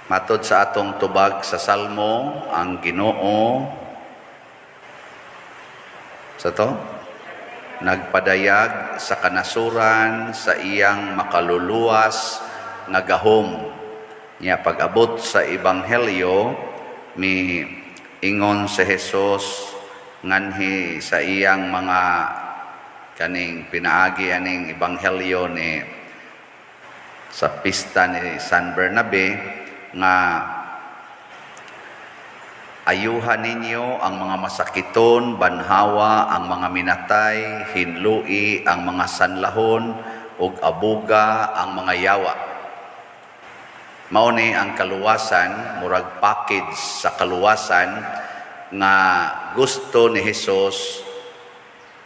Matod sa atong tubag sa Salmo, ang Ginoo sa to nagpadayag sa kanasuran sa iyang makaluluwas nga gahom. Nya pag-abot sa ebanghelyo mi ingon si Jesus nganhi sa iyang mga kaning pinaagi aning ebanghelyo ni sa pista ni San Bernabe nga ayuhan ninyo ang mga masakiton, banhawa ang mga minatay, hinlui ang mga sanlahon, ug abuga ang mga yawa. Mao ni ang kaluwasan, murag package sa kaluwasan nga gusto ni Hesus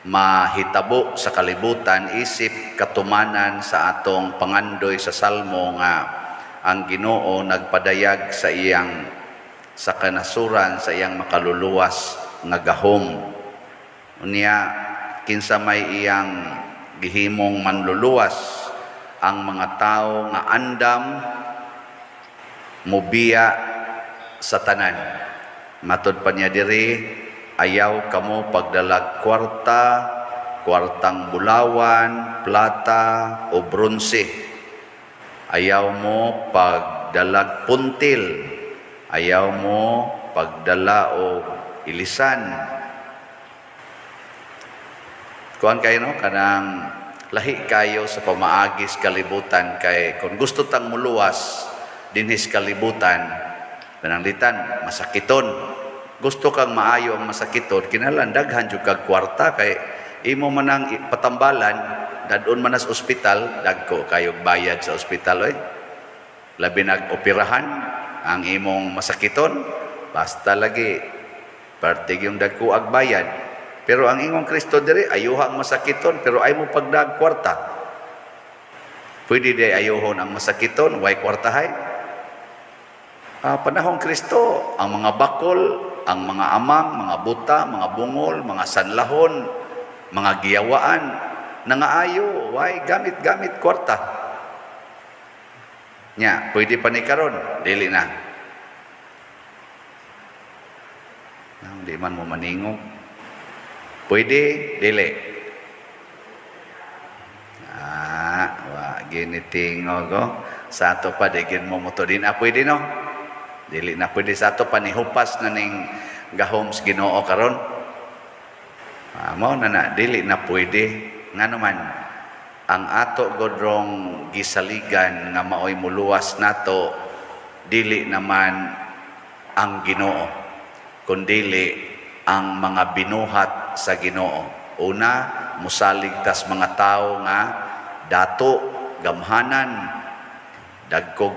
mahitabo sa kalibutan isip katumanan sa atong pangandoy sa Salmo nga ang Ginoo nagpadayag sa kanasuran sa iyang makaluluwas nga gahom. Unya kinsa may iyang gihimong manluluwas ang mga tao nga andam mobiya sa tanan. Matod pa niya diri, ayaw kamo pagdalag kwartang bulawan, plata o bronse. Ayaw mo pagdalag puntil, ayaw mo pagdala o ilisan. Kuan kayo no, kanang lahi kayo sa pamaagis kalibutan kay kung gusto tang muluwas dinhis kalibutan, pananglitan masakiton. Gusto kang maayo ang masakiton, kinahanglan daghan jud kag kwarta kay imo man ang patambalan dadon man sa ospital, dagko kayog bayad sa ospital oy. Labi nag-operahan ang imong masakiton, basta lagi partig yung dagko ag bayad. Pero ang imong Kristo diri ayuha ang masakiton pero ay mo pagdag kwarta. Pwede di ayuhon ang masakiton, way kwartahay. Panahong Kristo, ang mga bakol, ang mga amang, mga buta, mga bungol, mga sanlahon, mga giyawaan, nangaayo, way gamit-gamit kwarta. Nya, pwede pa ni karon, dili na. Di man mo maningog. Pwede, dili. Ginitingog oh. Sa ato pa, digin mo mo to din. Pwede no? Dili na pwede sa ato pa ni hupas na ning gahoms Ginoo karon. Mao na dili na pwede. Nga naman, ang ato godrong gisaligan nga maoy muluwas nato, dili naman ang Ginoo, kundili ang mga binuhat sa Ginoo. Una, musalig tas mga tao nga dato, gamhanan, dagko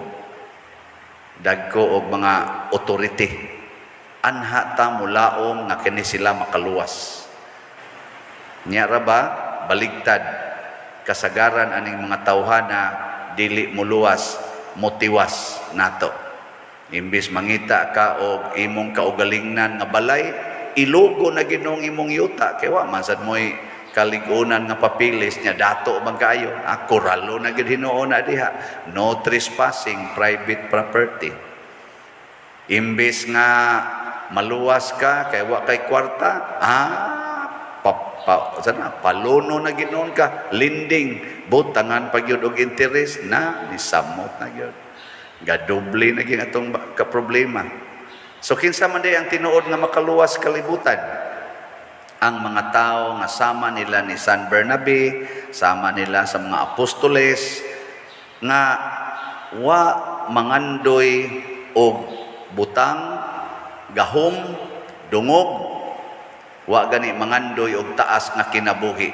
og mga authority. Anha ta mulaom nga kini sila makaluwas. Nya ra ba baligtad kasagaran aning mga tawhana dili muluwas motiwas nato. Imbis mangita ka og imong kaugalingnan nga balay, ilugo na ginong imong yuta kay wa man sad moy kaligunan nga papilis nya dato man kaayo. Koralo na gid hinuon na diha, no trespassing private property. Imbis nga maluwas ka kay wa kay kwarta, paluno na ginoon ka, lending, butangan pag yun og interest na nisamot na yun. Gadoble na gyud atong ka-problema. So kinsa man day ang tinuod nga makaluwas kalibutan? Ang mga tao nga sama nila ni San Bernabe, sama nila sa mga apostoles nga wa mangandoy og butang, gahom, dungog, wa gani mangandoy og taas nga kinabuhi.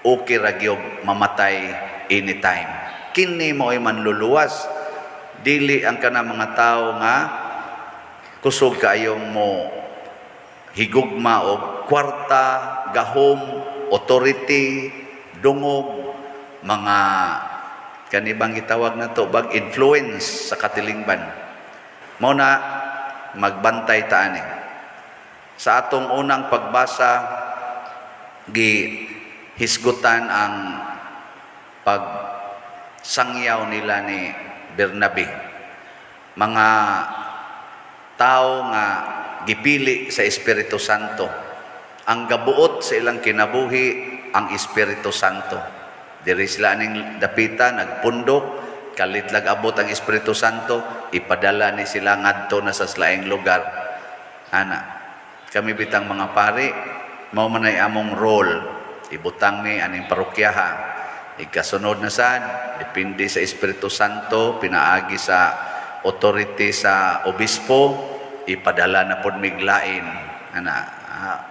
Okay ra gyud mamatay anytime. Kini mo'y manluluwas. Dili ang kana mga tao nga kusog kaayong mo higugma og kwarta, gahom, authority, dungog, mga kanibang gitawag na to bag influence sa katilingban. Mao na magbantay ta ani. Sa atong unang pagbasa gihisgutan ang pagsangyaw nila ni Bernabe. mga tao nga gipili sa Espiritu Santo. Ang gabuot sa ilang kinabuhi ang Espiritu Santo. Diri sila ning dapita nagpundok, kalitlag abot ang Espiritu Santo, ipadala ni sila ngadto na sa laing lugar. Ana, kami bitang mga pari, mao man ay among role. Ibutang mi aning parokyaha. Ikasunod na sad, depende sa Espiritu Santo, pinaagi sa authority sa obispo, ipadala na pod miglain. Ana,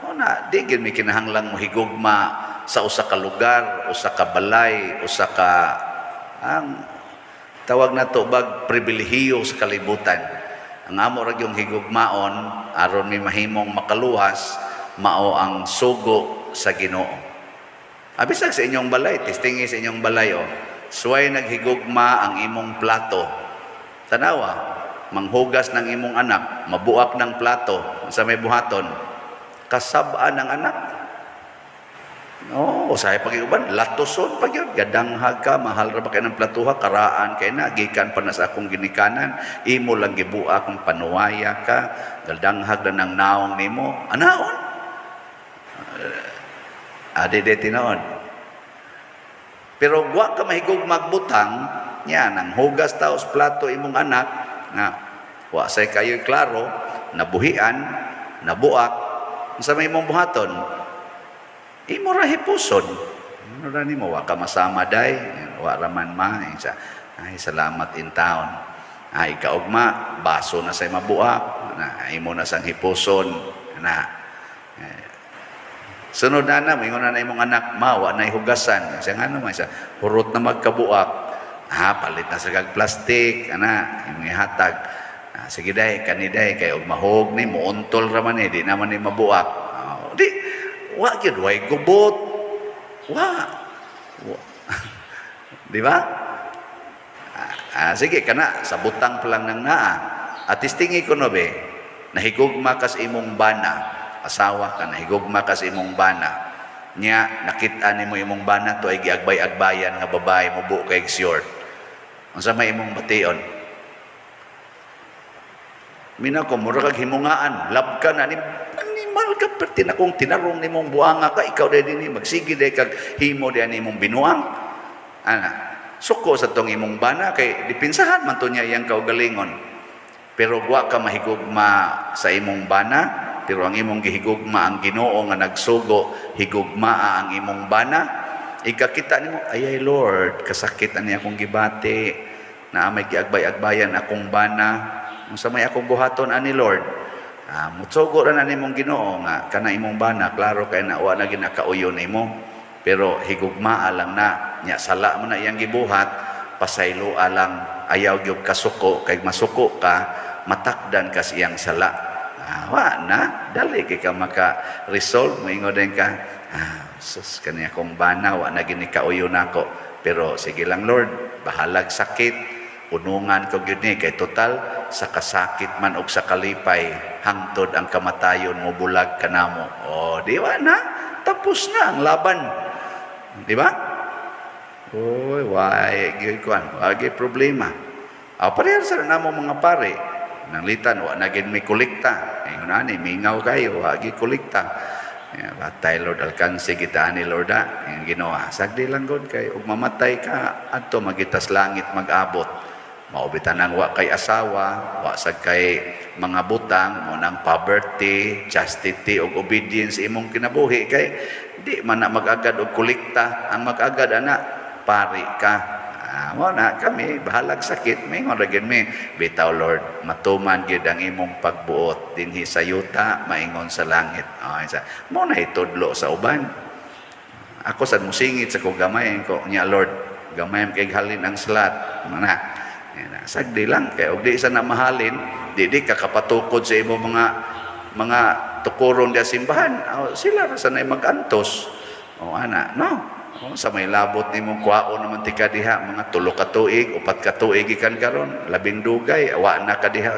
una di gid mi kinahanglang mohigugma sa usa ka lugar, usa ka balay, usa ka ang tawag na to bag pribilehiyo sa kalibutan. Ang amo ra yung higugmaon aron mi mahimong makaluwas mao ang sugo sa Ginoo. Abisag sa inyong balay, testingi sa inyong balay suway naghigugma ang imong plato. Tanawa, manghugas ng imong anak, mabuak ng plato sa may buhaton, kasabaan ng anak. No, usahay pag-iuban, latoson pag yun, gadanghag ka, mahal ra ba kayo ng platuha, karaan kayo na, gikan pa na sa akong ginikanan, imo lang gibuak kung panuwaya ka, gadanghag na ng naong nimo, anaon? Adi-de tinaon. Pero wa ka mahigog magbutang, yan, ang hugas taos plato imong anak, nga, wa say kayo klaro, nabuhian, nabuak, sa may imong buhaton, imo ra hipuson. Ano ra nimo wa ka masama day, wa ra man ay salamat in town. Ay kaugma baso na say mabuak, na imo na sang hipuson na. Sunod na ingon na imong anak mawa na ihugasan. Siya ngano man siya, hurot na magkabuak. Palit na sa kag plastic ana, imong ihatag. Sige day, kaniday kay og mahog ni muuntol ra man di naman ni mabuak. Di wa gyud way gubot. Wa. Di ba? Sige kana sa butang pa lang nang naa. At istingi ko no be, nahigugma kas imong bana, asawa ka nahigugma kas imong bana. Nya nakit-an nimo imong bana to ay giagbay-agbayan nga babae mo bu kay short. Unsa may imong bation? Mina ko mura kag himungaan, lab ka na ni animal ka perti na kung tinarong nimong buanga ka, ikaw dahil din magsige dahil kag himo dahil nimong binuang. Ana, suko sa tong imong bana, kay dipinsahan man to niya iyang kaugalingon. Pero wa ka mahigugma sa imong bana, pero ang imong gihigugma ang Ginoo nga nagsugo, higugma ang imong bana. Ikakita nimo, ay Lord, kasakit ani akong gibati, na may giagbay-agbayan akong bana, unsa may akong buhaton ani Lord. Mutsugo ra na nimong Ginoo nga kana imong bana, klaro kay na wa na ginakauyon nimo, pero higugma lang na nya sala mo na iyang gibuhat, pasaylo alang ayaw gyud kasuko, kay masuko ka matakdan ka siyang sala. Wa na dali kay ka maka-resolve, moingon din ka, sus kaniya akong bana wa na ginikauyon nako, pero sige lang Lord, bahalag sakit, unungan ko gyud ni kay total sa kasakit man og sa kalipay hangtod ang kamatayon mo bulag kanamo. Di ba na? Tapos na ang laban. Di ba? Oy, why gyud kwan, wagi problema. Pareha sa namo mga pare. Nang litan wa na gid may kolekta. Ingon ani mingaw kayo, wagi kolekta. Batay Lord alkansi kita ni Lord ang Ginoo. Sagdi lang gud kay ug mamatay ka adto magitas langit mag-abot. Maubitan nang wa kay asawa, wa sad kay mga butang, mo nang poverty, chastity ug obedience imong kinabuhi kay di man na mag-agad og kolekta, ang mag-agad ana pari ka. Mo na kami bahalag sakit, mingon ra gyud mi, bitaw Lord, matuman gyud ang imong pagbuot dinhi sa yuta, maingon sa langit. Mo na itudlo sa uban. Ako sad musingit sa ko gamay ko nya Lord, gamay kay halin ang slat. Mana sagdi lang kay og di sa namahalin, di ka kapatukod sa imo mga tukuron dia simbahan. Sila ra sanay mag-antos. Ana, no. Sa may labot nimo kwaon naman ti kadiha mga 3 ka tuig, 4 ka tuig ikan karon, labing dugay wa na kadiha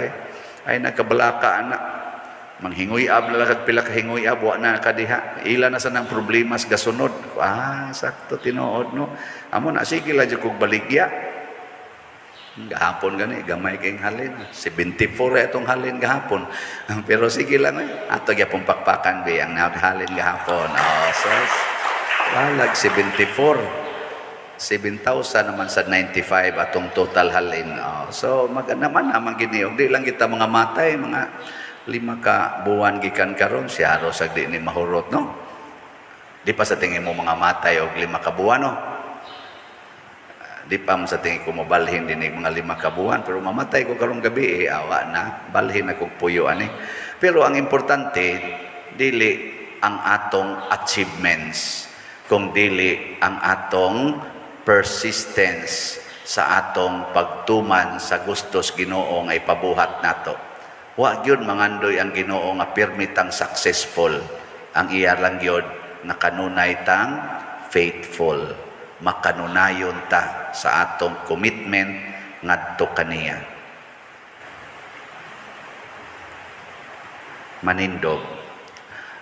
ay nakabalaka ana. Manghingoy-ab na lang pila ka hingoy-ab wa na kadiha. Ila na sa nang problema sa gasunod. Sakto tinuod no. Amo na sige la jud kog baligya. Gahapon gani, gamay kayong halin. 74 itong halin gahapon. Pero sige lang ato gyapon pakpakan be ang halin gahapon. Oh, sus. Walag 74. 7,000 naman sa 95 atong total halin. Oh, so naman gini. Di lang kita mga matay, mga 5 ka buwan gikan karon si haros ag di ni mahurot, no? Di pa sa tingin mo mga matay og 5 ka buwan, no? Di pa mo sa tingin ko mabalhin din mga 5 ka buwan, pero mamatay ko karong gabi awa na, balhin akong puyo ani. Pero ang importante, dili ang atong achievements, kung dili ang atong persistence sa atong pagtuman sa gustos Ginoo nga ipabuhat nato. Wa gyud mangandoy ang Ginoo nga permitang successful, ang iya lang gyud nakanunay tang faithful. Makanunayon ta sa atong commitment ngadto kaniya. Manindog